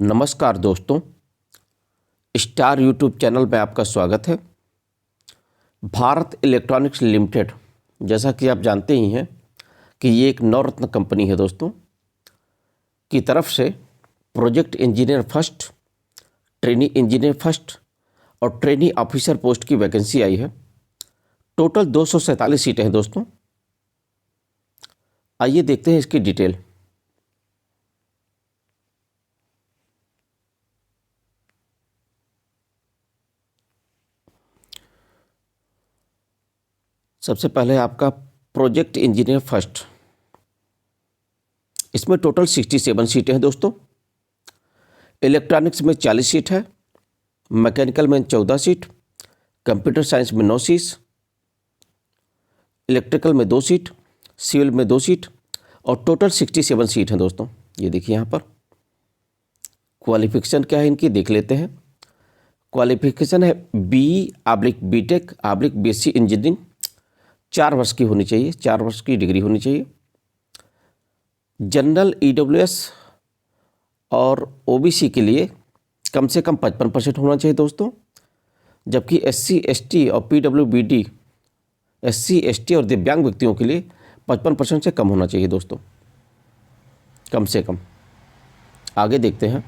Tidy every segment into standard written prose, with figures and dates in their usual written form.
नमस्कार दोस्तों, star YouTube channel में आपका स्वागत है। भारत इलेक्ट्रॉनिक्स लिमिटेड, जैसा कि आप जानते ही हैं कि ये एक नवरत्न कंपनी है दोस्तों, की तरफ से project engineer first, trainee engineer first और ट्रेनी ऑफिसर पोस्ट की वैकेंसी आई है। टोटल 247 सीटें हैं दोस्तों। आइए देखते हैं इसकी डिटेल। सबसे पहले आपका प्रोजेक्ट इंजीनियर फर्स्ट, इसमें टोटल 67 सीटें हैं दोस्तों। इलेक्ट्रॉनिक्स में 40 सीट है, मैकेनिकल में 14 सीट, कंप्यूटर साइंस में 9 सीट, इलेक्ट्रिकल में 2 सीट, सिविल में 2 सीट और टोटल 67 सीट हैं दोस्तों। ये देखिए यहाँ पर क्वालिफिकेशन क्या है इनकी, देख लेते हैं। क्वालिफिकेशन है BE/BTech/BSc इंजीनियरिंग, 4 वर्ष की होनी चाहिए, 4 वर्ष की डिग्री होनी चाहिए। जनरल EWS और OBC के लिए कम से कम 55% होना चाहिए दोस्तों, जबकि SC ST और PWBD, SC ST और दिव्यांग व्यक्तियों के लिए 55% से कम होना चाहिए दोस्तों, कम से कम। आगे देखते हैं।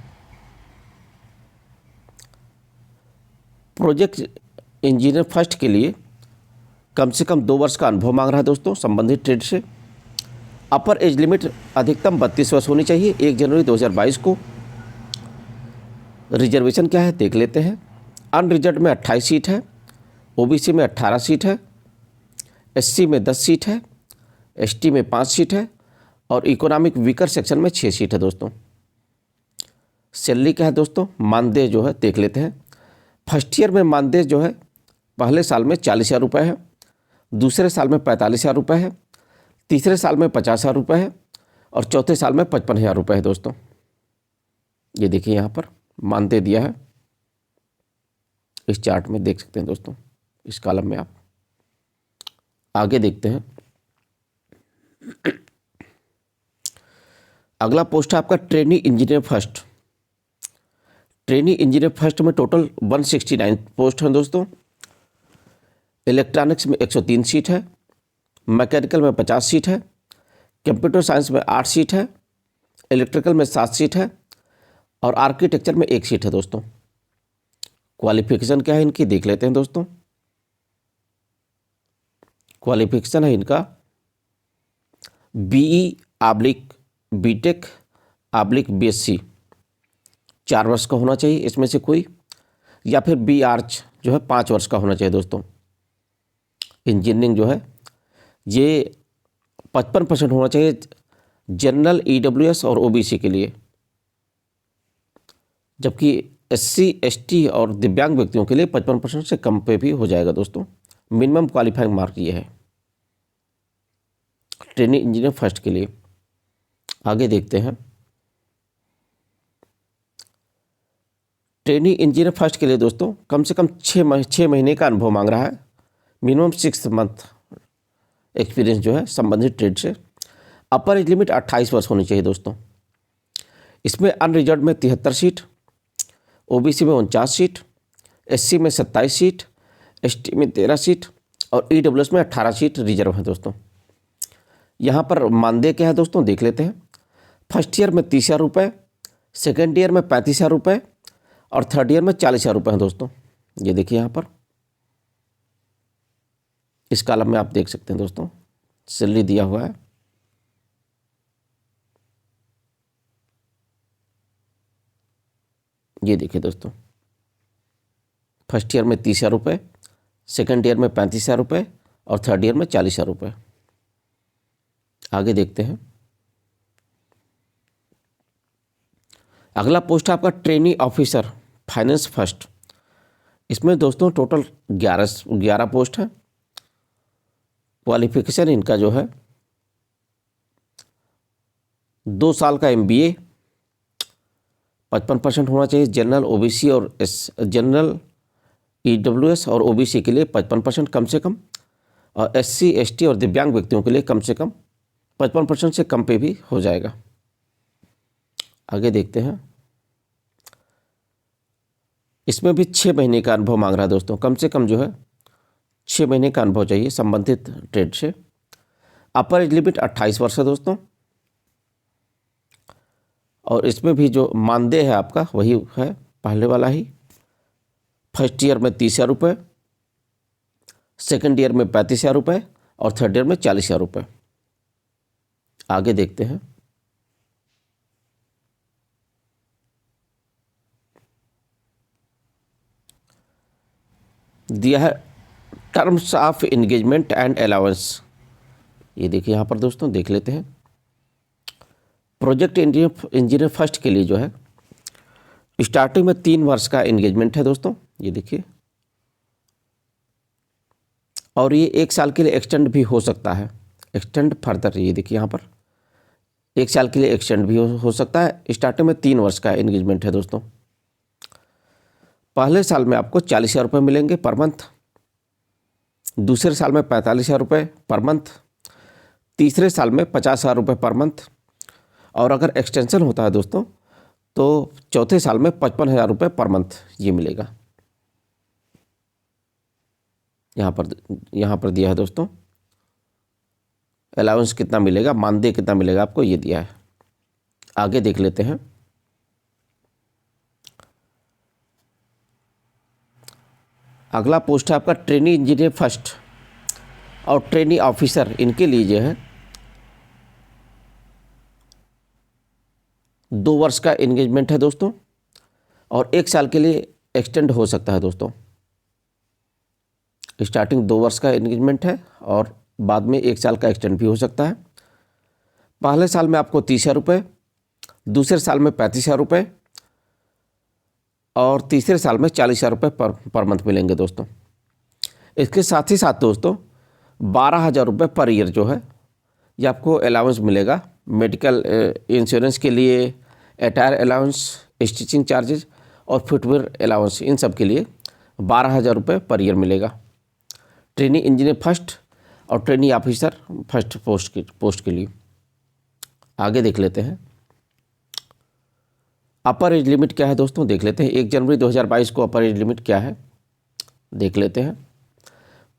प्रोजेक्ट इंजीनियर फर्स्ट के लिए कम से कम 2 वर्ष का अनुभव मांग रहा है दोस्तों संबंधित ट्रेड से। अपर एज लिमिट अधिकतम 32 वर्ष होनी चाहिए 1 जनवरी 2022 को। रिजर्वेशन क्या है देख लेते हैं। अनरिजर्व में 28 सीट है, OBC में 18 सीट है, SC में 10 सीट है, ST में 5 सीट है और इकोनॉमिक वीकर सेक्शन में 6 सीट है दोस्तों। सैलरी क्या है दोस्तों, मानदेय जो है देख लेते हैं। फर्स्ट ईयर में मानदेय जो है पहले साल में 40,000 रुपये है, दूसरे साल में 45,000 रुपये है, तीसरे साल में 50,000 रुपये है और चौथे साल में 55,000 रुपये है दोस्तों। ये देखिए यहाँ पर मानदेय दिया है, इस चार्ट में देख सकते हैं दोस्तों, इस कॉलम में आप। आगे देखते हैं। अगला पोस्ट है आपका trainee engineer first. Trainee engineer first में टोटल 169 पोस्ट हैं दोस्तों। इलेक्ट्रॉनिक्स में 103 सीट है, मैकेनिकल में 50 सीट है, कंप्यूटर साइंस में 8 सीट है, इलेक्ट्रिकल में 7 सीट है और आर्किटेक्चर में 1 सीट है दोस्तों। क्वालिफिकेशन क्या है इनकी देख लेते हैं दोस्तों। क्वालिफिकेशन है इनका BE/BTech/BSc, 4 वर्ष का होना चाहिए इसमें से कोई, या फिर BArch जो है 5 वर्ष का होना चाहिए दोस्तों। इंजीनियरिंग जो है ये 55% होना चाहिए जनरल EWS और OBC के लिए, जबकि SC ST और दिव्यांग व्यक्तियों के लिए 55% से कम पे भी हो जाएगा दोस्तों। मिनिमम क्वालिफाइंग मार्क ये है ट्रेनी इंजीनियर फर्स्ट के लिए। आगे देखते हैं। ट्रेनी इंजीनियर फर्स्ट के लिए दोस्तों कम से कम 6 महीने का अनुभव मांग रहा है, मिनिमम 6 मंथ एक्सपीरियंस जो है संबंधित ट्रेड से। अपर एज लिमिट 28 वर्ष होनी चाहिए दोस्तों। इसमें अनरिजर्व में 73 सीट, OBC में 49 सीट, SC में 27 सीट, ST में 13 सीट और EWS में 18 सीट रिजर्व है दोस्तों। यहाँ पर मानदेय क्या है दोस्तों देख लेते हैं। फर्स्ट ईयर में 30,000 रुपये, सेकेंड ईयर में 35,000 रुपये और थर्ड ईयर में 40,000 रुपये हैं दोस्तों। ये देखिए यहाँ पर इस कॉलम में आप देख सकते हैं दोस्तों, सैलरी दिया हुआ है। ये देखिए दोस्तों, फर्स्ट ईयर में 30,000 रुपये, सेकेंड ईयर में 35,000 रुपये और थर्ड ईयर में 40,000 रुपये। आगे देखते हैं। अगला पोस्ट है आपका ट्रेनी ऑफिसर फाइनेंस फर्स्ट। इसमें दोस्तों टोटल 11 पोस्ट है। क्वालिफिकेशन इनका जो है 2 साल का MBA, 55% होना चाहिए जनरल OBC और जनरल EWS और OBC के लिए 55% कम से कम, और SC ST और दिव्यांग व्यक्तियों के लिए कम से कम 55% से कम पे भी हो जाएगा। आगे देखते हैं। इसमें भी 6 महीने का अनुभव मांग रहा है दोस्तों, कम से कम जो है 6 महीने का अनुभव चाहिए संबंधित ट्रेड से। अपर एज लिमिट 28 वर्ष है दोस्तों, और इसमें भी जो मानदेय है आपका वही है पहले वाला ही। फर्स्ट ईयर में 30,000 रुपये, सेकेंड ईयर में 35,000 रुपये और थर्ड ईयर में 40,000 रुपये। आगे देखते हैं। दिया है terms of engagement and allowance. ये देखिए यहाँ पर दोस्तों, देख लेते हैं। प्रोजेक्ट इंजीनियर फर्स्ट के लिए जो है स्टार्टिंग में 3 वर्ष का एंगेजमेंट है दोस्तों, ये देखिए, और ये 1 साल के लिए एक्सटेंड भी हो सकता है, एक्सटेंड फर्दर। ये देखिए यहाँ पर 1 साल के लिए एक्सटेंड भी हो सकता है। स्टार्टिंग में 3 वर्ष का एंगेजमेंट है दोस्तों। पहले साल में आपको 40,000 रुपये मिलेंगे पर मंथ, दूसरे साल में 45,000 रुपये पर मंथ, तीसरे साल में 50,000 रुपये पर मंथ, और अगर एक्सटेंशन होता है दोस्तों तो चौथे साल में 55,000 रुपये पर मंथ ये मिलेगा। यहाँ पर दिया है दोस्तों अलाउंस कितना मिलेगा, मानदेय कितना मिलेगा आपको, ये दिया है। आगे देख लेते हैं। अगला पोस्ट है आपका ट्रेनी इंजीनियर फर्स्ट और ट्रेनी ऑफिसर। इनके लिए जो है 2 वर्ष का एंगेजमेंट है दोस्तों, और 1 साल के लिए एक्सटेंड हो सकता है दोस्तों। स्टार्टिंग 2 वर्ष का एंगेजमेंट है और बाद में 1 साल का एक्सटेंड भी हो सकता है। पहले साल में आपको 30,000 रुपये, दूसरे साल में 35,000 रुपये और तीसरे साल में 40,000 रुपये पर मंथ मिलेंगे दोस्तों। इसके साथ ही साथ दोस्तों 12,000 रुपये पर ईयर जो है ये आपको अलाउंस मिलेगा। मेडिकल इंश्योरेंस के लिए, अटायर अलाउंस, स्टिचिंग चार्जेस और फुटवेयर अलाउंस, इन सब के लिए 12,000 रुपये पर ईयर मिलेगा। ट्रेनी इंजीनियर फर्स्ट और ट्रेनी ऑफिसर फर्स्ट पोस्ट के लिए। आगे देख लेते हैं। अपर एज लिमिट क्या है दोस्तों, देख लेते हैं। 1 जनवरी 2022 को अपर एज लिमिट क्या है देख लेते हैं।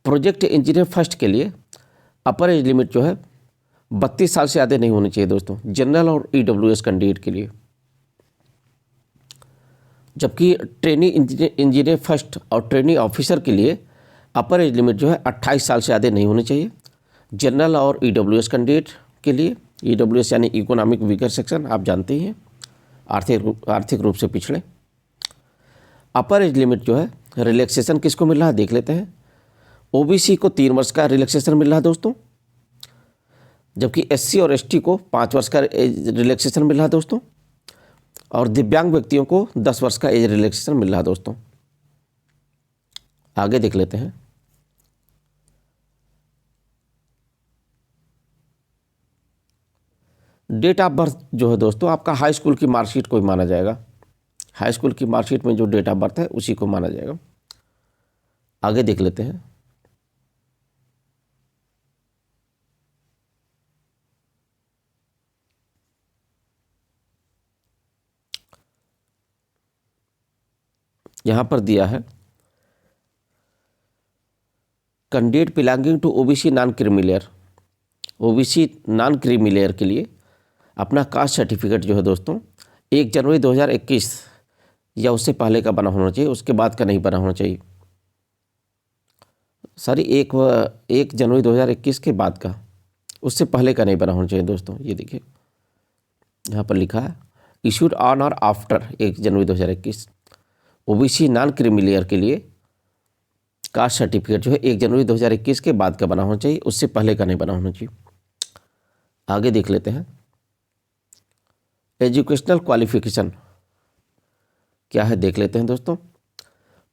प्रोजेक्ट इंजीनियर फर्स्ट के लिए अपर एज लिमिट जो है 32 साल से ज़्यादा नहीं होनी चाहिए दोस्तों, जनरल और EWS कैंडिडेट के लिए। जबकि ट्रेनी इंजीनियर फर्स्ट और ट्रेनी ऑफिसर के लिए अपर एज लिमिट जो है 28 साल से ज़्यादा नहीं होनी चाहिए, जनरल और EWS कैंडिडेट के लिए। EWS यानी इकोनॉमिक वीकर सेक्शन, आप जानते ही हैं, आर्थिक रूप से पिछड़े। अपर एज लिमिट जो है रिलैक्सेशन किसको मिल रहा है देख लेते हैं। OBC को 3 वर्ष का रिलैक्सेशन मिल रहा है दोस्तों, जबकि SC और ST को 5 वर्ष का एज रिलैक्सेशन मिल रहा है दोस्तों, और दिव्यांग व्यक्तियों को 10 वर्ष का एज रिलैक्सेशन मिल रहा है दोस्तों। आगे देख लेते हैं। डेट ऑफ बर्थ जो है दोस्तों आपका हाई स्कूल की मार्कशीट को ही माना जाएगा। हाई स्कूल की मार्कशीट में जो डेट ऑफ बर्थ है उसी को माना जाएगा। आगे देख लेते हैं। यहाँ पर दिया है candidate belonging to OBC non creamy layer. OBC non creamy layer के लिए अपना कास्ट सर्टिफिकेट जो है दोस्तों 1 जनवरी 2021 या उससे पहले का बना होना चाहिए, उसके बाद का नहीं बना होना चाहिए। सॉरी, 1 जनवरी 2021 के बाद का, उससे पहले का नहीं बना होना चाहिए दोस्तों। ये देखिए यहाँ पर लिखा है इशूड ऑन और आफ्टर 1 जनवरी 2021। OBC नॉन क्रीमी लेयर के लिए कास्ट सर्टिफिकेट जो है 1 जनवरी 2021 के बाद का बना होना चाहिए, उससे पहले का नहीं बना होना चाहिए। आगे देख लेते हैं। एजुकेशनल क्वालिफिकेशन क्या है देख लेते हैं दोस्तों।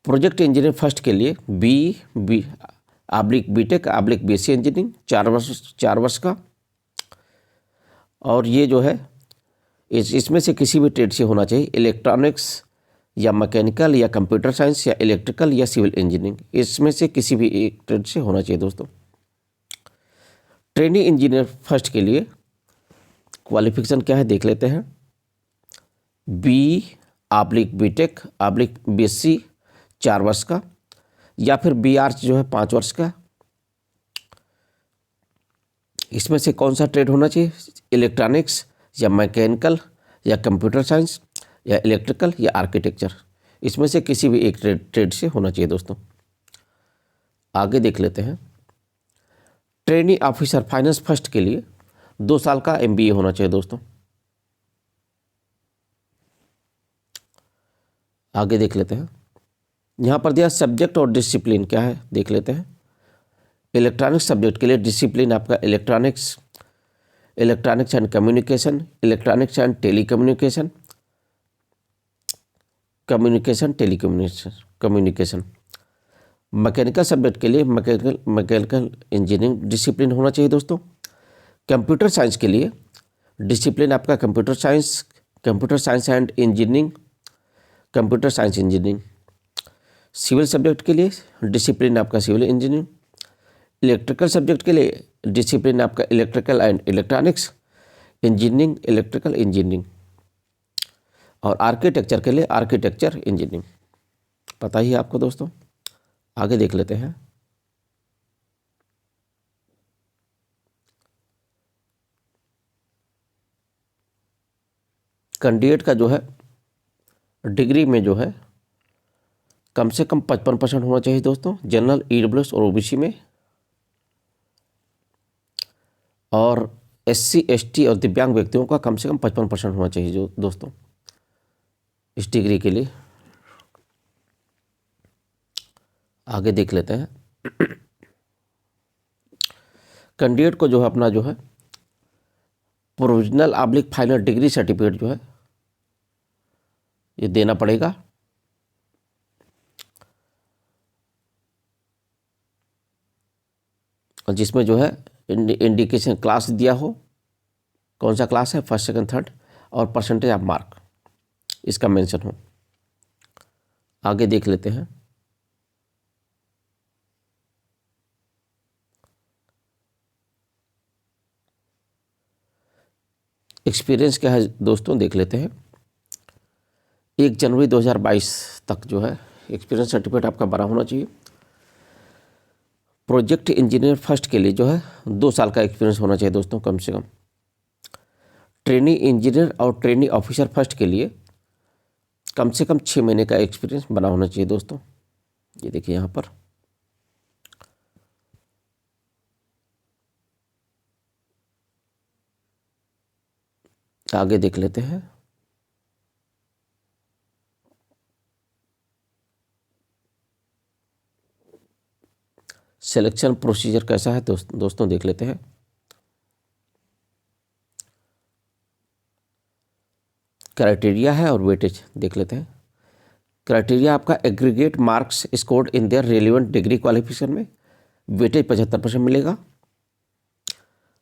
प्रोजेक्ट इंजीनियर फर्स्ट के लिए BTech BSc इंजीनियरिंग 4 वर्ष का, और ये जो है इसमें से किसी भी ट्रेड से होना चाहिए, इलेक्ट्रॉनिक्स या मैकेनिकल या कंप्यूटर साइंस या इलेक्ट्रिकल या सिविल इंजीनियरिंग, इसमें से किसी भी एक ट्रेड से होना चाहिए दोस्तों। ट्रेनी इंजीनियर फर्स्ट के लिए क्वालिफिकेशन क्या है देख लेते हैं। बीटेक बीएससी 4 वर्ष का, या फिर बीआर्च जो है 5 वर्ष का। इसमें से कौन सा ट्रेड होना चाहिए? इलेक्ट्रॉनिक्स या मैकेनिकल या कंप्यूटर साइंस या इलेक्ट्रिकल या आर्किटेक्चर, इसमें से किसी भी एक ट्रेड से होना चाहिए दोस्तों। आगे देख लेते हैं। ट्रेनी ऑफिसर फाइनेंस फर्स्ट के लिए 2 साल का एमबीए होना चाहिए दोस्तों। आगे देख लेते हैं। यहाँ पर दिया सब्जेक्ट और डिसिप्लिन क्या है, देख लेते हैं। इलेक्ट्रॉनिक्स सब्जेक्ट के लिए डिसिप्लिन आपका electronics and communication, electronics and telecommunication, communication. Mechanical subject के लिए मैकेनिकल इंजीनियरिंग डिसिप्लिन होना चाहिए दोस्तों। कंप्यूटर साइंस के लिए डिसिप्लिन आपका computer science and engineering, computer science engineering. Civil subject के लिए डिसिप्लिन आपका सिविल इंजीनियरिंग। इलेक्ट्रिकल सब्जेक्ट के लिए डिसिप्लिन आपका electrical and electronics engineering, electrical engineering. और आर्किटेक्चर के लिए आर्किटेक्चर इंजीनियरिंग, पता ही है आपको दोस्तों। आगे देख लेते हैं। कैंडिडेट का जो है डिग्री में जो है कम से कम 55% होना चाहिए दोस्तों, जनरल, ईडब्ल्यूएस और ओबीसी में। और एससी, एसटी और दिव्यांग व्यक्तियों का कम से कम 55% होना चाहिए जो दोस्तों इस डिग्री के लिए। आगे देख लेते हैं। कैंडिडेट को जो है अपना जो है प्रोविजनल / फाइनल डिग्री सर्टिफिकेट जो है ये देना पड़ेगा। और जिसमें जो है इंडिकेशन क्लास दिया हो, कौन सा क्लास है, फर्स्ट, सेकंड, थर्ड, और परसेंटेज ऑफ मार्क इसका मेंशन हो। आगे देख लेते हैं। एक्सपीरियंस क्या है दोस्तों, देख लेते हैं। 1 जनवरी 2022 तक जो है एक्सपीरियंस सर्टिफिकेट आपका बना होना चाहिए। प्रोजेक्ट इंजीनियर फर्स्ट के लिए जो है 2 साल का एक्सपीरियंस होना चाहिए दोस्तों कम से कम। ट्रेनी इंजीनियर और ट्रेनी ऑफिसर फर्स्ट के लिए कम से कम 6 महीने का एक्सपीरियंस बना होना चाहिए दोस्तों। ये देखिए यहाँ पर। आगे देख लेते हैं। सिलेक्शन प्रोसीजर कैसा है दोस्तों देख लेते हैं। क्राइटेरिया है और वेटेज देख लेते हैं। क्राइटेरिया आपका aggregate marks scored in their relevant degree qualification में वेटेज 75% मिलेगा।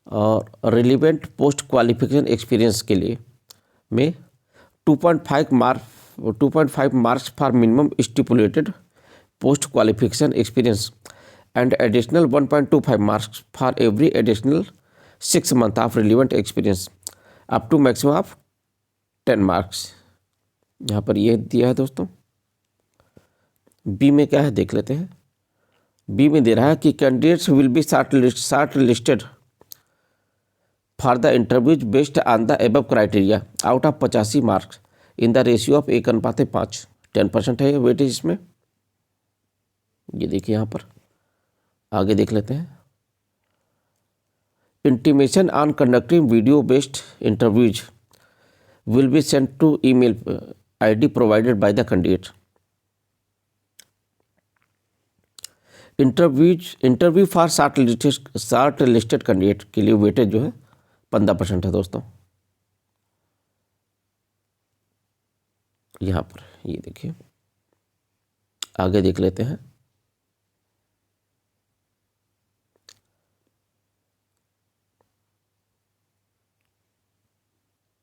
और रेलिवेंट पोस्ट क्वालिफिकेशन एक्सपीरियंस के लिए में 2.5 marks for minimum stipulated post qualification experience and additional 1.25 marks for every additional 6 months of relevant experience up to maximum of 10 marks। यहाँ पर ये दिया है दोस्तों। बी में क्या है देख लेते हैं। बी में दे रहा है कि candidates will be short listed for the interviews based on the above criteria out of 85 marks in the ratio of 1:5। 10% है वेटेज इसमें, ये देखिए यहाँ पर। आगे देख लेते हैं। Intimation on conducting video based interviews will be sent to email ID provided by the candidate. Interview for short listed candidate के लिए वेटेज जो है 15% है दोस्तों। यहाँ पर ये देखिए। आगे देख लेते हैं।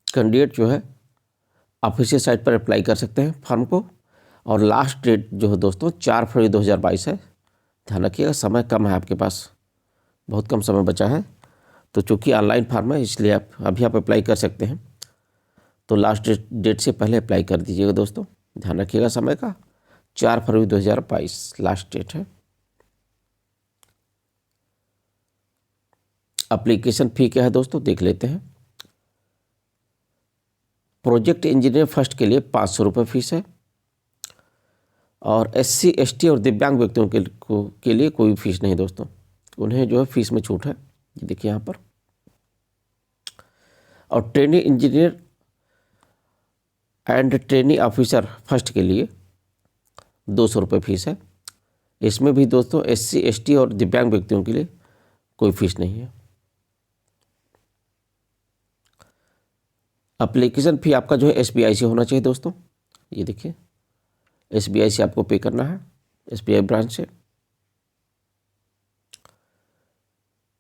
कैंडिडेट जो है ऑफिशियल साइट पर अप्लाई कर सकते हैं फॉर्म को। और लास्ट डेट जो है दोस्तों 4 फरवरी 2022 है। ध्यान रखिएगा, समय कम है आपके पास, बहुत कम समय बचा है। तो चूँकि ऑनलाइन फॉर्म है इसलिए आप अभी अप्लाई कर सकते हैं। तो लास्ट डेट से पहले अप्लाई कर दीजिएगा दोस्तों, ध्यान रखिएगा समय का। 4 फरवरी 2022 लास्ट डेट है। एप्लीकेशन फ़ी क्या है दोस्तों, देख लेते हैं। प्रोजेक्ट इंजीनियर फर्स्ट के लिए 500 रुपये फीस है, और SC ST और दिव्यांग व्यक्तियों के लिए कोई फीस नहीं दोस्तों, उन्हें जो है फीस में छूट है, ये देखिए यहाँ पर। और trainee engineer and trainee officer first के लिए 200 रुपये फीस है। इसमें भी दोस्तों SC ST और दिव्यांग व्यक्तियों के लिए कोई फीस नहीं है। एप्लीकेशन फ़ी आपका जो है SBI से होना चाहिए दोस्तों, ये देखिए SBI से आपको पे करना है, SBI ब्रांच से।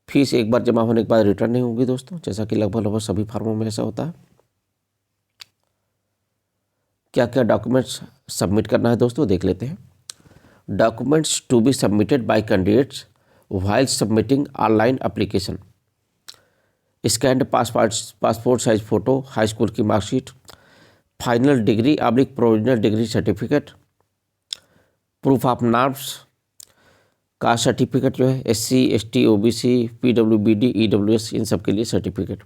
फीस एक बार जमा होने के बाद रिटर्न नहीं होगी दोस्तों, जैसा कि लगभग सभी फार्मों में ऐसा होता है। क्या क्या डॉक्यूमेंट्स सबमिट करना है दोस्तों, देख लेते हैं। Documents to be submitted by candidates while submitting online application: scanned passport size photo, high school की marksheet, final degree / provisional degree certificate, proof of names, caste certificate जो है SC ST OBC PWBD EWS इन सब के लिए certificate.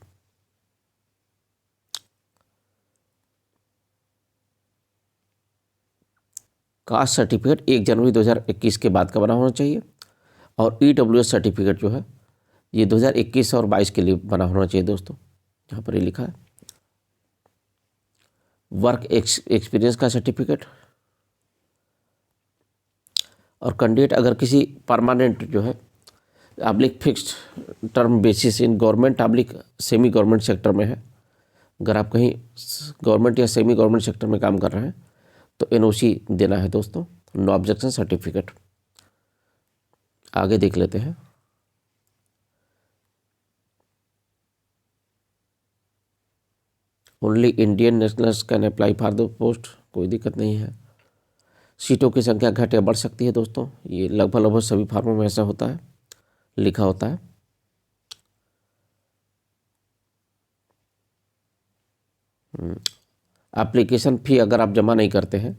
Caste certificate 1 जनवरी 2021 के बाद का बना होना चाहिए, और EWS सर्टिफिकेट जो है ये 2021 और 22 के लिए बना होना चाहिए दोस्तों, यहाँ पर ये लिखा है। वर्क एक्सपीरियंस का सर्टिफिकेट, और कैंडिडेट अगर किसी परमानेंट जो है / fixed term basis in government / semi government sector में है, अगर आप कहीं गवर्नमेंट या सेमी गवर्नमेंट सेक्टर में काम कर रहे हैं तो NOC देना है दोस्तों, नो ऑब्जेक्शन सर्टिफिकेट। आगे देख लेते हैं। Only Indian nationals can apply for the post, कोई दिक्कत नहीं है। सीटों की संख्या घट या बढ़ सकती है दोस्तों, ये लगभग सभी फार्मों में ऐसा होता है, लिखा होता है। एप्लीकेशन फ़ी अगर आप जमा नहीं करते हैं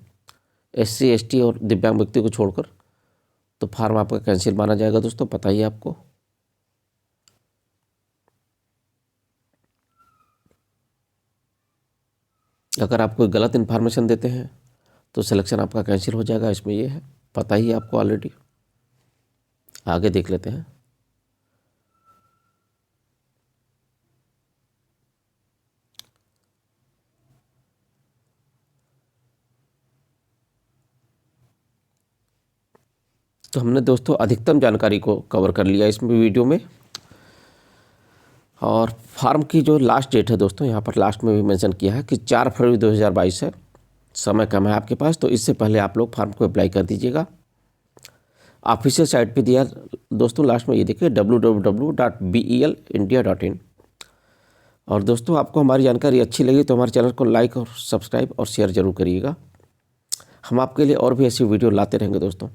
SC ST और दिव्यांग व्यक्ति को छोड़कर, तो फार्म आपका कैंसिल माना जाएगा दोस्तों, पता ही है आपको। अगर आप कोई गलत इन्फॉर्मेशन देते हैं तो सिलेक्शन आपका कैंसिल हो जाएगा, इसमें ये है, पता ही है आपको ऑलरेडी। आगे देख लेते हैं। तो हमने दोस्तों अधिकतम जानकारी को कवर कर लिया इसमें वीडियो में, और फार्म की जो लास्ट डेट है दोस्तों, यहाँ पर लास्ट में भी मेंशन किया है कि 4 फरवरी 2022 है। समय कम है आपके पास, तो इससे पहले आप लोग फार्म को अप्लाई कर दीजिएगा। ऑफिशियल साइट पे दिया दोस्तों, लास्ट में ये देखिए www.belindia.in। और दोस्तों आपको हमारी जानकारी अच्छी लगी तो हमारे चैनल को लाइक और सब्सक्राइब और शेयर ज़रूर करिएगा। हम आपके लिए और भी ऐसी वीडियो लाते रहेंगे दोस्तों।